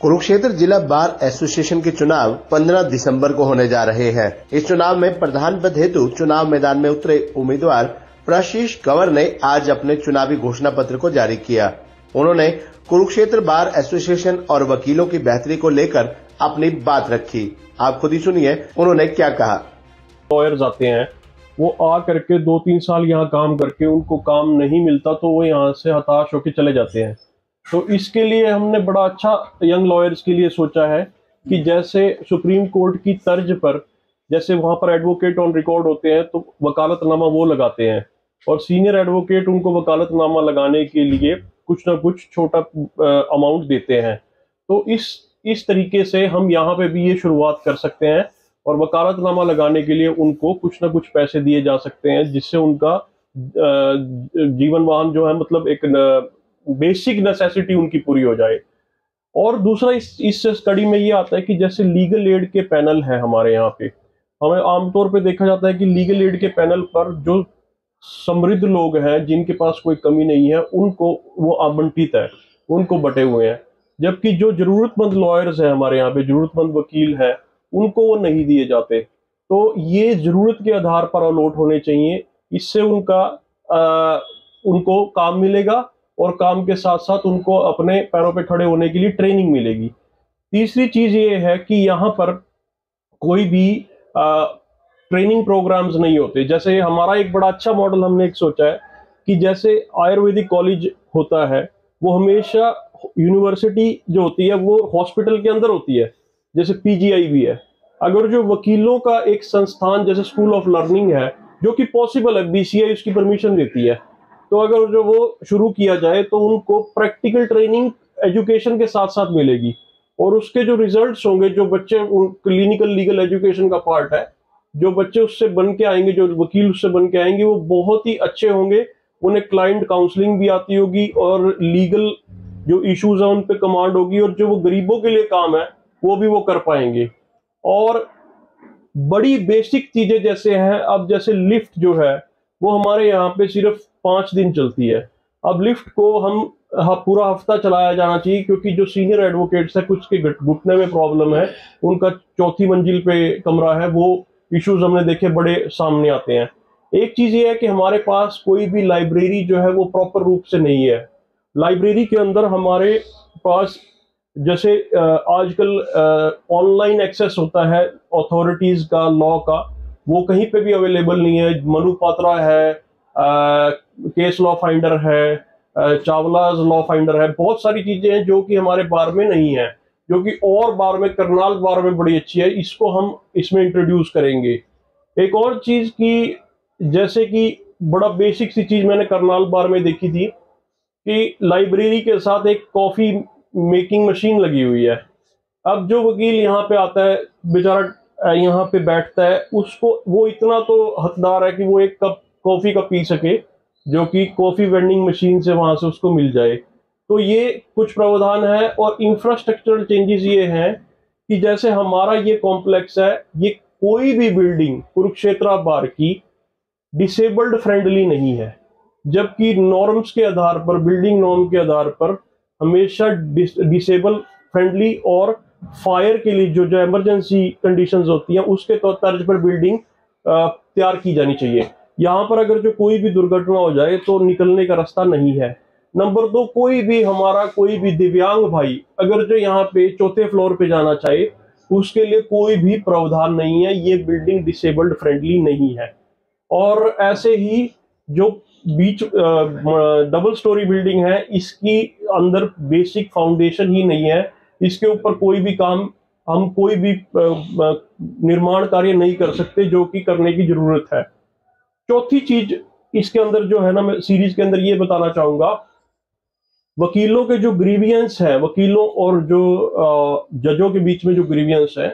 कुरुक्षेत्र जिला bar association के चुनाव 15 दिसंबर को होने जा रहे हैं। इस चुनाव में प्रधान पद हेतु चुनाव मैदान में उतरे उम्मीदवार प्रशीष कंवर ने आज अपने चुनावी घोषणा पत्र को जारी किया। उन्होंने कुरुक्षेत्र बार एसोसिएशन और वकीलों की बेहतरी को लेकर अपनी बात रखी। आप खुद ही सुनिए उन्होंने क्या कहा। लॉयर्स आते हैं, वो आ करके 2-3 साल यहाँ काम करके उनको काम नहीं मिलता तो वो यहाँ से हताश होकर चले जाते हैं। तो इसके लिए हमने बड़ा अच्छा यंग लॉयर्स के लिए सोचा है कि जैसे सुप्रीम कोर्ट की तर्ज पर जैसे वहाँ पर एडवोकेट ऑन रिकॉर्ड होते हैं तो वकालतनामा वो लगाते हैं और सीनियर एडवोकेट उनको वकालतनामा लगाने के लिए कुछ ना कुछ छोटा अमाउंट देते हैं। तो इस तरीके से हम यहाँ पे भी ये शुरुआत कर सकते हैं और वकालतनामा लगाने के लिए उनको कुछ ना कुछ पैसे दिए जा सकते हैं, जिससे उनका जीवन वाहन जो है मतलब एक बेसिक नेसेसिटी उनकी पूरी हो जाए। और दूसरा इस स्टडी में ये आता है कि जैसे लीगल एड के पैनल है हमारे यहाँ पे, हमें आमतौर पे देखा जाता है कि लीगल एड के पैनल पर जो समृद्ध लोग हैं जिनके पास कोई कमी नहीं है उनको वो आवंटित है, उनको बटे हुए हैं, जबकि जो जरूरतमंद लॉयर्स हैं हमारे यहाँ पे, जरूरतमंद वकील हैं, उनको वो नहीं दिए जाते। तो ये जरूरत के आधार पर अलॉट होने चाहिए, इससे उनको काम मिलेगा और काम के साथ साथ उनको अपने पैरों पे खड़े होने के लिए ट्रेनिंग मिलेगी। तीसरी चीज ये है कि यहाँ पर कोई भी ट्रेनिंग प्रोग्राम्स नहीं होते। जैसे हमारा एक बड़ा अच्छा मॉडल हमने एक सोचा है कि जैसे आयुर्वेदिक कॉलेज होता है वो हमेशा यूनिवर्सिटी जो होती है वो हॉस्पिटल के अंदर होती है, जैसे पीजीआई भी है। अगर जो वकीलों का एक संस्थान जैसे स्कूल ऑफ लर्निंग है जो कि पॉसिबल है, बीसीआई उसकी परमिशन देती है, तो अगर जो वो शुरू किया जाए तो उनको प्रैक्टिकल ट्रेनिंग एजुकेशन के साथ साथ मिलेगी और उसके जो रिजल्ट्स होंगे, जो बच्चे क्लिनिकल लीगल एजुकेशन का पार्ट है, जो बच्चे उससे बन के आएंगे, जो वकील उससे बन के आएंगे वो बहुत ही अच्छे होंगे। उन्हें क्लाइंट काउंसलिंग भी आती होगी और लीगल जो इश्यूज है उन पे कमांड होगी और जो वो गरीबों के लिए काम है वो भी वो कर पाएंगे। और बड़ी बेसिक चीजें जैसे हैं, अब जैसे लिफ्ट जो है वो हमारे यहाँ पे सिर्फ 5 दिन चलती है। अब लिफ्ट को हम पूरा हफ्ता चलाया जाना चाहिए, क्योंकि जो सीनियर एडवोकेट्स है कुछ के घुटने में प्रॉब्लम है, उनका 4थी मंजिल पे कमरा है, वो इश्यूज हमने देखे बड़े सामने आते हैं। एक चीज ये है कि हमारे पास कोई भी लाइब्रेरी जो है वो प्रॉपर रूप से नहीं है। लाइब्रेरी के अंदर हमारे पास जैसे आजकल ऑनलाइन एक्सेस होता है अथॉरिटीज का, लॉ का, वो कहीं पे भी अवेलेबल नहीं है। मनु पात्रा है, केस लॉ फाइंडर है, चावलाज लॉ फाइंडर है, बहुत सारी चीजें हैं जो कि हमारे बार में नहीं है, जो कि और बार में, करनाल बार में बड़ी अच्छी है, इसको हम इसमें इंट्रोड्यूस करेंगे। एक और चीज की जैसे कि बड़ा बेसिक सी चीज मैंने करनाल बार में देखी थी कि लाइब्रेरी के साथ एक कॉफी मेकिंग मशीन लगी हुई है। अब जो वकील यहाँ पे आता है बेचारा यहाँ पे बैठता है, उसको वो इतना तो हकदार है कि वो एक कप कॉफी का पी सके जो कि कॉफी वेंडिंग मशीन से वहां से उसको मिल जाए। तो ये कुछ प्रावधान है। और इंफ्रास्ट्रक्चरल चेंजेस ये हैं कि जैसे हमारा ये कॉम्प्लेक्स है, ये कोई भी बिल्डिंग कुरुक्षेत्र बार की डिसेबल्ड फ्रेंडली नहीं है, जबकि नॉर्म्स के आधार पर, बिल्डिंग नॉर्म के आधार पर हमेशा डिसेबल फ्रेंडली और फायर के लिए जो इमरजेंसी कंडीशंस होती हैं उसके तर्ज पर बिल्डिंग तैयार की जानी चाहिए। यहाँ पर अगर जो कोई भी दुर्घटना हो जाए तो निकलने का रास्ता नहीं है। नंबर 2, कोई भी दिव्यांग भाई अगर जो यहाँ पे 4थे फ्लोर पे जाना चाहे उसके लिए कोई भी प्रावधान नहीं है, ये बिल्डिंग डिसेबल्ड फ्रेंडली नहीं है। और ऐसे ही जो बीच डबल स्टोरी बिल्डिंग है, इसकी अंदर बेसिक फाउंडेशन ही नहीं है, इसके ऊपर कोई भी काम, हम कोई भी निर्माण कार्य नहीं कर सकते जो कि करने की जरूरत है। चौथी चीज इसके अंदर जो है ना, मैं सीरीज के अंदर ये बताना चाहूंगा, वकीलों के जो ग्रीवियंस है, वकीलों और जो जजों के बीच में जो ग्रीवियंस है,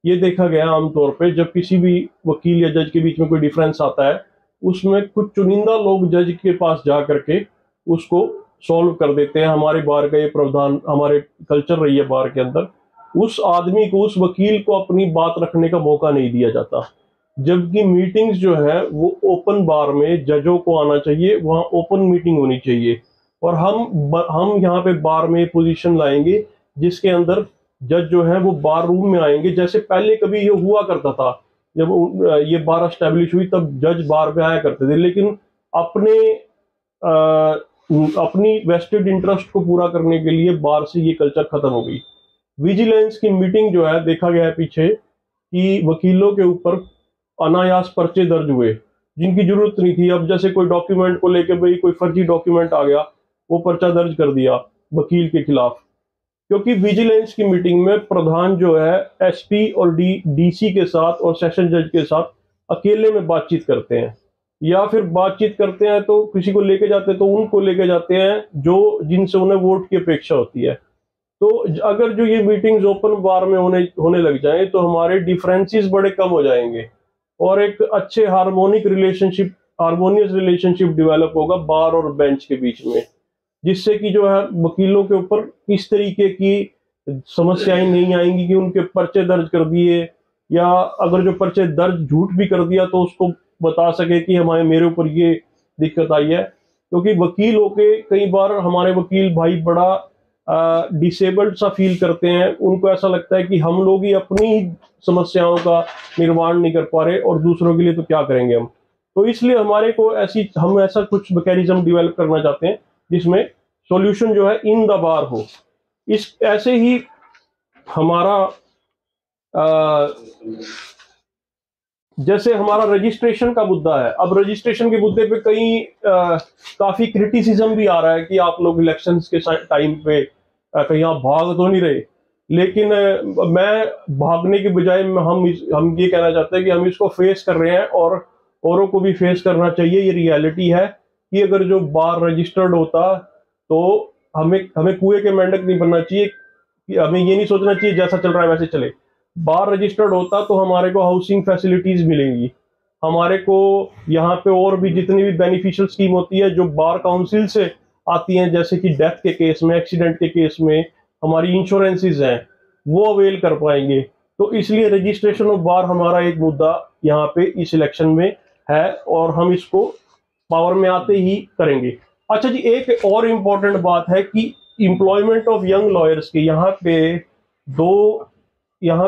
ये देखा गया आमतौर पे जब किसी भी वकील या जज के बीच में कोई डिफरेंस आता है, उसमें कुछ चुनिंदा लोग जज के पास जा करके उसको सॉल्व कर देते हैं। हमारे बार का ये प्रावधान, हमारे कल्चर रही है बार के अंदर, उस आदमी को, उस वकील को अपनी बात रखने का मौका नहीं दिया जाता। जबकि मीटिंग्स जो है वो ओपन बार में जजों को आना चाहिए, वहाँ ओपन मीटिंग होनी चाहिए। और हम यहाँ पे बार में पोजीशन लाएंगे जिसके अंदर जज जो है वो बार रूम में आएंगे। जैसे पहले कभी ये हुआ करता था, जब ये बार एस्टेब्लिश हुई तब जज बार पे आया करते थे, लेकिन अपने अपनी वेस्टेड इंटरेस्ट को पूरा करने के लिए बार से ये कल्चर खत्म हो गई। विजिलेंस की मीटिंग जो है, देखा गया है पीछे कि वकीलों के ऊपर अनायास पर्चे दर्ज हुए जिनकी जरूरत नहीं थी। अब जैसे कोई डॉक्यूमेंट को लेके भाई कोई फर्जी डॉक्यूमेंट आ गया, वो पर्चा दर्ज कर दिया वकील के खिलाफ, क्योंकि विजिलेंस की मीटिंग में प्रधान जो है एसपी और डीसी के साथ और सेशन जज के साथ अकेले में बातचीत करते हैं, या फिर बातचीत करते हैं तो किसी को लेके जाते हैं तो उनको लेके जाते हैं जो जिनसे उन्हें वोट की अपेक्षा होती है। तो अगर जो ये मीटिंग्स ओपन बार में होने लग जाए तो हमारे डिफरेंसेस बड़े कम हो जाएंगे और एक अच्छे हार्मोनियस रिलेशनशिप डेवलप होगा बार और बेंच के बीच में, जिससे कि जो है वकीलों के ऊपर इस तरीके की समस्याएं नहीं आएंगी कि उनके पर्चे दर्ज कर दिए, या अगर जो पर्चे दर्ज झूठ भी कर दिया तो उसको बता सके कि मेरे ऊपर ये दिक्कत आई है। क्योंकि वकील होके कई बार हमारे वकील भाई बड़ा डिसेबल्ड सा फील करते हैं, उनको ऐसा लगता है कि हम लोग ही अपनी समस्याओं का निर्माण नहीं कर पा रहे और दूसरों के लिए तो क्या करेंगे हम। तो इसलिए हम ऐसा कुछ मैकेनिज्म डेवलप करना चाहते हैं जिसमें सॉल्यूशन जो है इन द बार हो। इस ऐसे ही हमारा जैसे हमारा रजिस्ट्रेशन का मुद्दा है, अब रजिस्ट्रेशन के मुद्दे पे काफी क्रिटिसिज्म भी आ रहा है कि आप लोग इलेक्शंस के टाइम पे कहीं आप भाग तो नहीं रहे, लेकिन मैं भागने के बजाय हम ये कहना चाहते हैं कि हम इसको फेस कर रहे हैं और औरों को भी फेस करना चाहिए। ये रियलिटी है कि अगर जो बार रजिस्टर्ड होता तो हमें कुएं के मेंढक नहीं बनना चाहिए, कि हमें ये नहीं सोचना चाहिए जैसा चल रहा है वैसे चले। बार रजिस्टर्ड होता तो हमारे को हाउसिंग फैसिलिटीज मिलेंगी, हमारे को यहाँ पे और भी जितनी भी बेनिफिशियल स्कीम होती है जो बार काउंसिल से आती हैं, जैसे कि डेथ के केस में, एक्सीडेंट के केस में हमारी इंश्योरेंसेज हैं, वो अवेल कर पाएंगे। तो इसलिए रजिस्ट्रेशन ऑफ बार हमारा एक मुद्दा यहाँ पे इस इलेक्शन में है और हम इसको पावर में आते ही करेंगे। अच्छा जी, एक और इम्पोर्टेंट बात है कि एम्प्लॉयमेंट ऑफ यंग लॉयर्स के यहाँ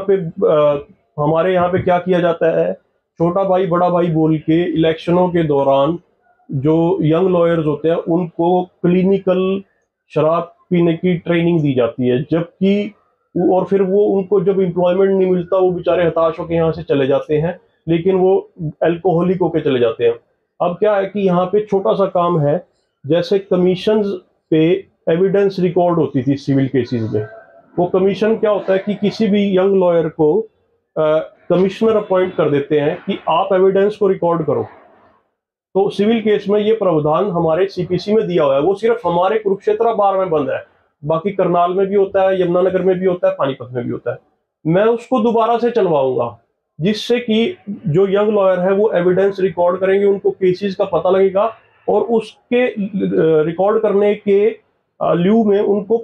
पे हमारे यहाँ पे क्या किया जाता है, छोटा भाई बड़ा भाई बोल के इलेक्शनों के दौरान जो यंग लॉयर्स होते हैं उनको क्लिनिकल शराब पीने की ट्रेनिंग दी जाती है, जबकि और फिर वो उनको जब एम्प्लॉयमेंट नहीं मिलता वो बेचारे हताश होकर यहाँ से चले जाते हैं, लेकिन वो अल्कोहलिक होके चले जाते हैं। अब क्या है कि यहाँ पे छोटा सा काम है, जैसे कमीशन पे एविडेंस रिकॉर्ड होती थी सिविल केसेस में, वो कमीशन क्या होता है कि किसी भी यंग लॉयर को कमिश्नर अपॉइंट कर देते हैं कि आप एविडेंस को रिकॉर्ड करो। तो सिविल केस में ये प्रावधान हमारे सीपीसी में दिया हुआ है, वो सिर्फ हमारे कुरुक्षेत्र बार में बंद है, बाकी करनाल में भी होता है, यमुनानगर में भी होता है, पानीपत में भी होता है। मैं उसको दोबारा से चलवाऊंगा जिससे कि जो यंग लॉयर है वो एविडेंस रिकॉर्ड करेंगे, उनको केसेस का पता लगेगा और उसके रिकॉर्ड करने के ल्यू में उनको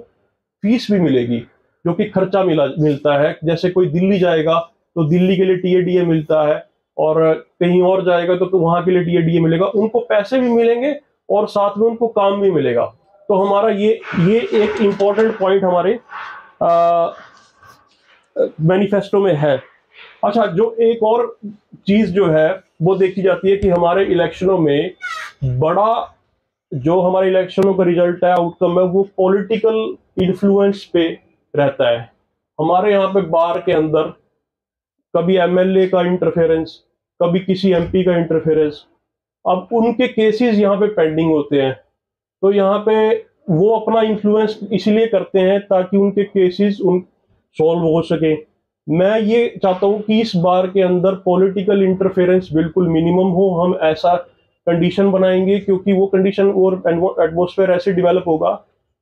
फीस भी मिलेगी, जो कि खर्चा मिलता है। जैसे कोई दिल्ली जाएगा तो दिल्ली के लिए टीएडीए मिलता है, और कहीं और जाएगा तो वहां के लिए टीएडीए मिलेगा, उनको पैसे भी मिलेंगे और साथ में उनको काम भी मिलेगा। तो हमारा ये एक इम्पोर्टेंट पॉइंट हमारे मैनिफेस्टो में है। अच्छा, जो एक और चीज जो है वो देखी जाती है कि हमारे इलेक्शनों में जो हमारे इलेक्शनों का रिजल्ट है, आउटकम है, वो पॉलिटिकल इन्फ्लुएंस पे रहता है। हमारे यहाँ पे बार के अंदर कभी एमएलए का इंटरफेरेंस, कभी किसी एमपी का इंटरफेरेंस, अब उनके केसेस यहाँ पे पेंडिंग होते हैं, तो यहाँ पे वो अपना इन्फ्लुएंस इसलिए करते हैं ताकि उनके केसेस सॉल्व हो सके। मैं ये चाहता हूँ कि इस बार के अंदर पॉलिटिकल इंटरफेरेंस बिल्कुल मिनिमम हो। हम ऐसा कंडीशन बनाएंगे, क्योंकि वो कंडीशन और एटमॉस्फेयर ऐसे डेवलप होगा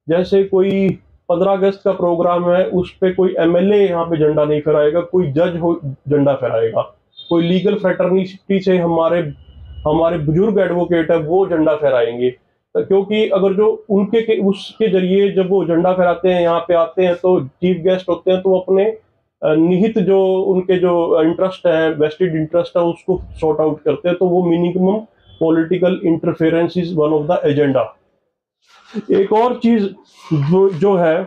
जैसे कोई 15 अगस्त का प्रोग्राम है, उस पर कोई एमएलए यहाँ पे झंडा नहीं फहराएगा, कोई जज हो झंडा फहराएगा, कोई लीगल फ्रेटर्निटी से हमारे बुजुर्ग एडवोकेट है वो झंडा फहराएंगे। क्योंकि अगर जो उसके जरिए जब वो झंडा फहराते हैं, यहाँ पे आते हैं तो चीफ गेस्ट होते हैं, तो अपने निहित जो उनके जो इंटरेस्ट है, वेस्टेड इंटरेस्ट है, उसको सॉर्ट आउट करते हैं। तो वो minimum political interference is one of the agenda. एक और चीज जो है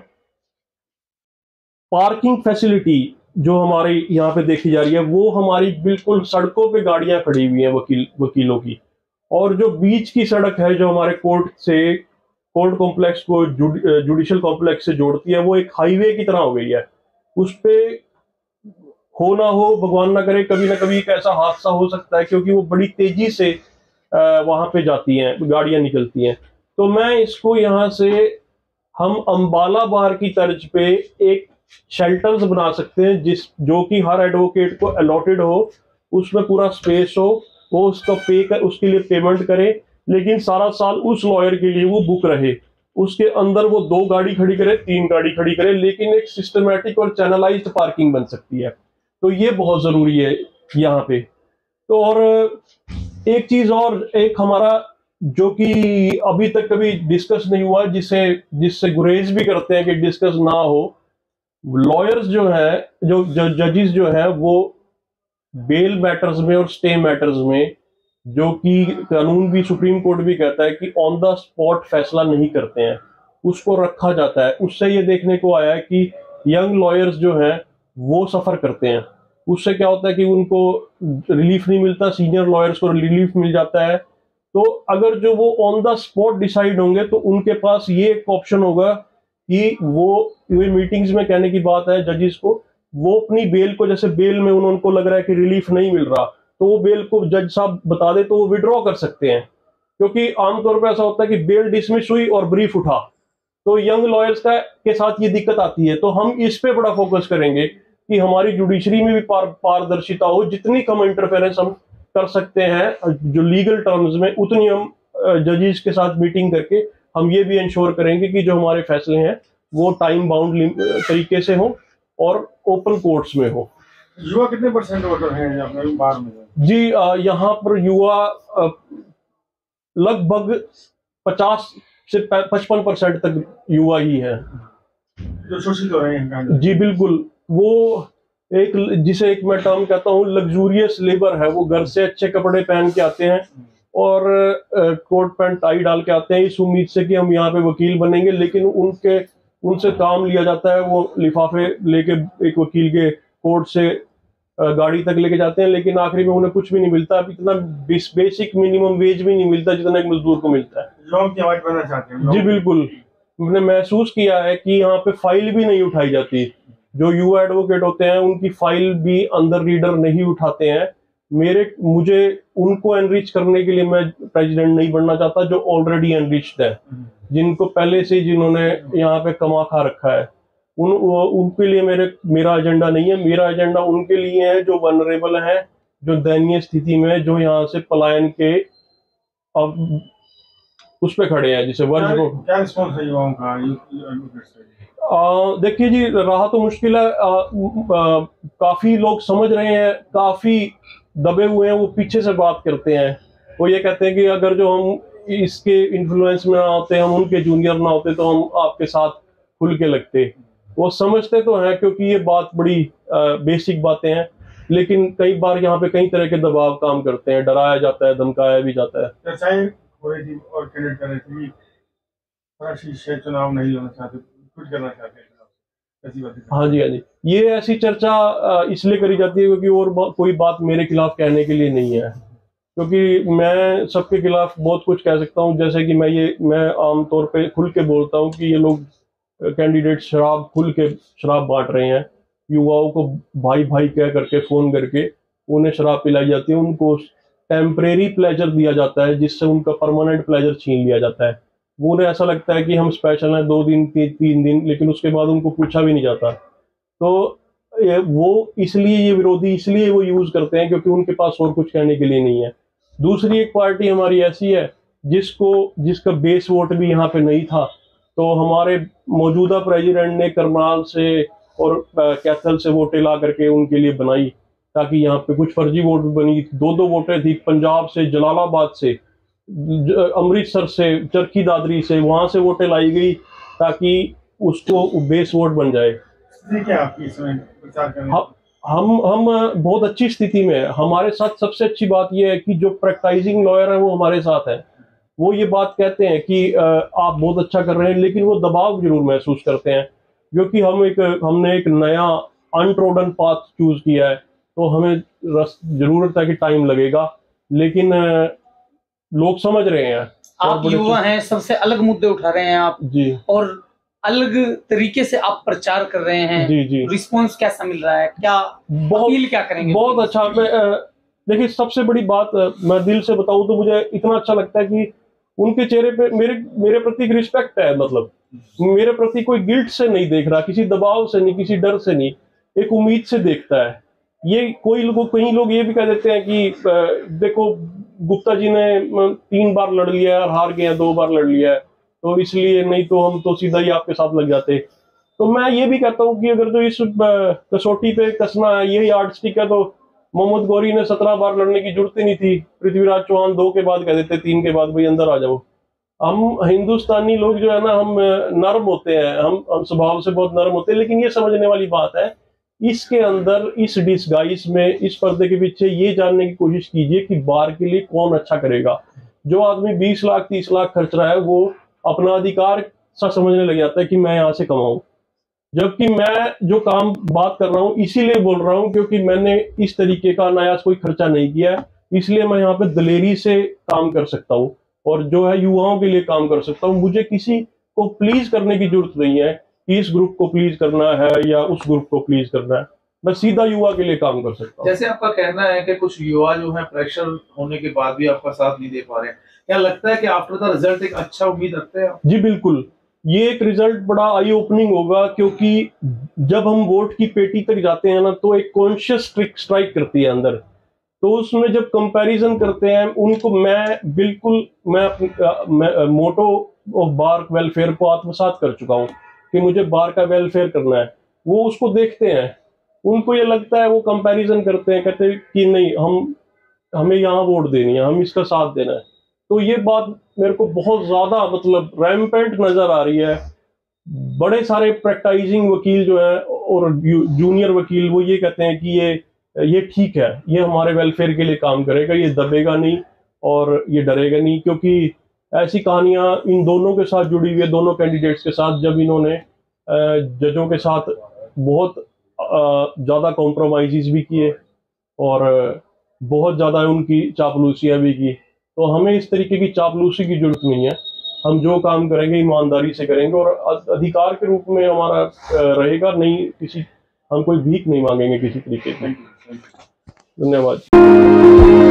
पार्किंग फैसिलिटी जो हमारे यहाँ पे देखी जा रही है, वो हमारी बिल्कुल सड़कों पे गाड़ियां खड़ी हुई हैं वकीलों की। और जो बीच की सड़क है जो हमारे कोर्ट कॉम्प्लेक्स को जुडिशियल कॉम्प्लेक्स से जोड़ती है, वो एक हाईवे की तरह हो गई है। उस पे हो ना हो, भगवान ना करे, कभी ना कभी एक ऐसा हादसा हो सकता है, क्योंकि वो बड़ी तेजी से वहां पे जाती हैं, गाड़ियां निकलती हैं। तो मैं इसको यहाँ से हम अंबाला बार की तर्ज पे एक शेल्टर्स बना सकते हैं, जो कि हर एडवोकेट को अलॉटेड हो, उसमें पूरा स्पेस हो, वो उसके लिए पेमेंट करे, लेकिन सारा साल उस लॉयर के लिए वो बुक रहे। उसके अंदर वो 2 गाड़ी खड़ी करे, 3 गाड़ी खड़ी करे, लेकिन एक सिस्टमेटिक और चैनलाइज्ड पार्किंग बन सकती है। तो ये बहुत जरूरी है यहाँ पे। तो और एक चीज और, एक हमारा जो कि अभी तक कभी डिस्कस नहीं हुआ, जिससे गुरेज भी करते हैं कि डिस्कस ना हो, लॉयर्स जो है, जो जजेस जो है, वो बेल मैटर्स में और स्टे मैटर्स में, जो कि कानून भी, सुप्रीम कोर्ट भी कहता है कि ऑन द स्पॉट फैसला नहीं करते हैं, उसको रखा जाता है। उससे ये देखने को आया है कि यंग लॉयर्स जो हैं वो सफर करते हैं। उससे क्या होता है कि उनको रिलीफ नहीं मिलता, सीनियर लॉयर्स को रिलीफ मिल जाता है। तो अगर जो वो ऑन द स्पॉट डिसाइड होंगे तो उनके पास ये एक ऑप्शन होगा कि ये मीटिंग्स में कहने की बात है जजेस को, वो अपनी बेल को, जैसे बेल में उनको लग रहा है कि रिलीफ नहीं मिल रहा, तो वो बेल को जज साहब बता दे तो वो विड्रॉ कर सकते हैं। क्योंकि आमतौर पर ऐसा होता है कि बेल डिसमिस हुई और ब्रीफ उठा, तो यंग लॉयर्स के साथ ये दिक्कत आती है। तो हम इस पे बड़ा फोकस करेंगे कि हमारी जुडिशरी में भी पारदर्शिता हो, जितनी कम इंटरफेरेंस हम कर सकते हैं जो लीगल टर्म्स में, उतनी हम जजेस के साथ मीटिंग करके हम ये भी इंश्योर करेंगे कि जो हमारे फैसले हैं वो टाइम बाउंड तरीके से हो और ओपन कोर्ट्स में हो। युवा कितने % वोटर हैं अपने बार में? जी, यहाँ पर युवा लगभग 50 से 55% तक युवा ही है जो शोषित हो रहे हैं। जी बिल्कुल। वो जिसे एक मैं टर्म कहता हूँ लग्जूरियस लेबर है, वो घर से अच्छे कपड़े पहन के आते हैं और कोट पैंट टाई डाल के आते हैं इस उम्मीद से कि हम यहाँ पे वकील बनेंगे, लेकिन उनसे काम लिया जाता है। वो लिफाफे लेके एक वकील के कोर्ट से गाड़ी तक लेके जाते हैं, लेकिन आखिरी में उन्हें कुछ भी नहीं मिलता। अब इतना बेसिक मिनिमम वेज भी नहीं मिलता जितना एक मजदूर को मिलता है। जॉब की आवाज बनना चाहते हैं जी बिल्कुल। मैंने महसूस किया है कि यहाँ पे फाइल भी नहीं उठाई जाती। जो युवा एडवोकेट होते हैं उनकी फाइल भी अंदर रीडर नहीं उठाते हैं। मुझे उनको एनरिच करने के लिए मैं प्रेसिडेंट नहीं बनना चाहता जो ऑलरेडी एनरिच्ड है, जिनको पहले से जिन्होंने यहाँ पे कमा खा रखा है। उनके लिए मेरा एजेंडा नहीं है। मेरा एजेंडा उनके लिए है जो वनरेबल है, जो दयनीय स्थिति में, जो यहाँ से पलायन के अब उस पे खड़े हैं, जिसे वर्ग को। क्या रिस्पॉन्स है युवाओं का? देखिए जी, रहा तो मुश्किल है। काफी लोग समझ रहे हैं, काफी दबे हुए हैं, वो पीछे से बात करते हैं। वो ये कहते हैं कि अगर जो हम इसके इन्फ्लुएंस में ना होते, हम उनके जूनियर ना होते, तो हम आपके साथ खुल के लगते। वो समझते तो हैं, क्योंकि ये बात बड़ी बेसिक बातें हैं, लेकिन कई बार यहाँ पे कई तरह के दबाव काम करते हैं, डराया जाता है, धमकाया भी जाता है। चर्चाएं हो रही थी और कैंडिडेट कर रहे थे कि चुनाव नहीं होना चाहते, कुछ करना चाहते हैं। हाँ जी, हाँ जी। ये ऐसी चर्चा इसलिए करी जाती है क्योंकि और कोई बात मेरे खिलाफ कहने के लिए नहीं है, क्योंकि मैं सबके खिलाफ बहुत कुछ कह सकता हूँ। जैसे कि मैं आमतौर पे खुल के बोलता हूँ कि ये लोग कैंडिडेट खुल के शराब बांट रहे हैं। युवाओं को भाई भाई कह करके फोन करके उन्हें शराब पिलाई जाती है, उनको टेम्परेरी प्लेजर दिया जाता है, जिससे उनका परमानेंट प्लेजर छीन लिया जाता है। वो उन्हें ऐसा लगता है कि हम स्पेशल हैं 2 दिन 3 दिन, लेकिन उसके बाद उनको पूछा भी नहीं जाता। तो वो इसलिए ये विरोधी इसलिए वो यूज करते हैं क्योंकि उनके पास और कुछ कहने के लिए नहीं है। दूसरी एक पार्टी हमारी ऐसी है जिसका बेस वोट भी यहाँ पे नहीं था, तो हमारे मौजूदा प्रेसिडेंट ने करनाल से और कैथल से वोटें ला करके उनके लिए बनाई, ताकि यहाँ पे कुछ फर्जी वोट भी बनी। 2 वोटें थी पंजाब से, जलालाबाद से, अमृतसर से, चरखी दादरी से, वहां से वोटें लाई गई ताकि उसको बेस वोट बन जाए। क्या आपकी इसमें प्रचार करने? हम बहुत अच्छी स्थिति में है। हमारे साथ सबसे अच्छी बात यह है कि जो प्रैक्टिसिंग लॉयर है वो हमारे साथ है। वो ये बात कहते हैं कि आप बहुत अच्छा कर रहे हैं, लेकिन वो दबाव जरूर महसूस करते हैं। क्योंकि हमने एक नया अनट्रोडन पाथ चूज किया है, तो हमें जरूरत है कि टाइम लगेगा, लेकिन लोग समझ रहे हैं। आप युवा हैं, सबसे अलग मुद्दे उठा रहे हैं आप जी, और अलग तरीके से आप प्रचार कर रहे हैं। जी जी, रिस्पॉन्स कैसा मिल रहा है, क्या अपील क्या करेंगे? बहुत अच्छा। देखिए, सबसे बड़ी बात मैं दिल से बताऊं तो मुझे इतना अच्छा लगता है कि उनके चेहरे पे मेरे प्रति एक रिस्पेक्ट है। मतलब मेरे प्रति कोई गिल्ट से नहीं देख रहा, किसी दबाव से नहीं, किसी डर से नहीं, एक उम्मीद से देखता है। ये कई लोग ये भी कह देते हैं कि देखो, गुप्ता जी ने 3 बार लड़ लिया और हार गए हैं, 2 बार लड़ लिया है, तो इसलिए, नहीं तो हम तो सीधा ही आपके साथ लग जाते। तो मैं ये भी कहता हूँ कि अगर तो इस कसौटी पे कसना है, यही यार्ड स्टिक है, तो मोहम्मद गौरी ने 17 बार लड़ने की जरूरत ही नहीं थी। पृथ्वीराज चौहान 2 के बाद कह देते, 3 के बाद भाई अंदर आ जाओ। हम हिंदुस्तानी लोग जो है ना, हम नर्म होते हैं, हम स्वभाव से बहुत नर्म होते हैं, लेकिन ये समझने वाली बात है, इसके अंदर, इस डिस्गाइज में, इस पर्दे के पीछे ये जानने की कोशिश कीजिए कि बार के लिए कौन अच्छा करेगा। जो आदमी 20 लाख 30 लाख खर्च रहा है, वो अपना अधिकार सा समझने लग जाता है कि मैं यहाँ से कमाऊं। जबकि मैं जो काम बात कर रहा हूँ इसीलिए बोल रहा हूँ क्योंकि मैंने इस तरीके का नया कोई खर्चा नहीं किया है, इसलिए मैं यहाँ पे दलेरी से काम कर सकता हूँ और जो है युवाओं के लिए काम कर सकता हूँ। मुझे किसी को प्लीज करने की जरूरत नहीं है कि इस ग्रुप को प्लीज करना है या उस ग्रुप को प्लीज करना है, मैं सीधा युवा के लिए काम कर सकता हूँ। जैसे आपका कहना है कि कुछ युवा जो है प्रेशर होने के बाद भी आपका साथ नहीं दे पा रहे हैं, क्या लगता है कि आफ्टर द रिजल्ट एक अच्छा उम्मीद रखते हैं? जी बिल्कुल, ये एक रिजल्ट बड़ा आई ओपनिंग होगा, क्योंकि जब हम वोट की पेटी तक जाते हैं ना, तो एक कॉन्शियस ट्रिक स्ट्राइक करती है अंदर। तो उसमें जब कंपैरिजन करते हैं उनको, मैं मोटो ऑफ बार वेलफेयर को आत्मसात कर चुका हूँ कि मुझे बार का वेलफेयर करना है। वो उसको देखते हैं, उनको ये लगता है, वो कंपैरिजन करते हैं, कहते हैं कि नहीं, हमें यहाँ वोट देनी है, हम इसका साथ देना है। तो ये बात मेरे को बहुत ज्यादा मतलब रैम्पेंट नजर आ रही है। बड़े सारे प्रैक्टाइजिंग वकील जो है और जूनियर वकील, वो ये कहते हैं कि ये ठीक है, ये हमारे वेलफेयर के लिए काम करेगा, ये दबेगा नहीं और ये डरेगा नहीं। क्योंकि ऐसी कहानियां इन दोनों के साथ जुड़ी हुई है, दोनों कैंडिडेट्स के साथ, जब इन्होंने जजों के साथ बहुत ज्यादा कॉम्प्रोमाइज़ भी किए और बहुत ज्यादा उनकी चापलूसियां भी की। तो हमें इस तरीके की चापलूसी की जरूरत नहीं है। हम जो काम करेंगे ईमानदारी से करेंगे और अधिकार के रूप में हमारा रहेगा, नहीं हम कोई भीख नहीं मांगेंगे किसी तरीके की। धन्यवाद।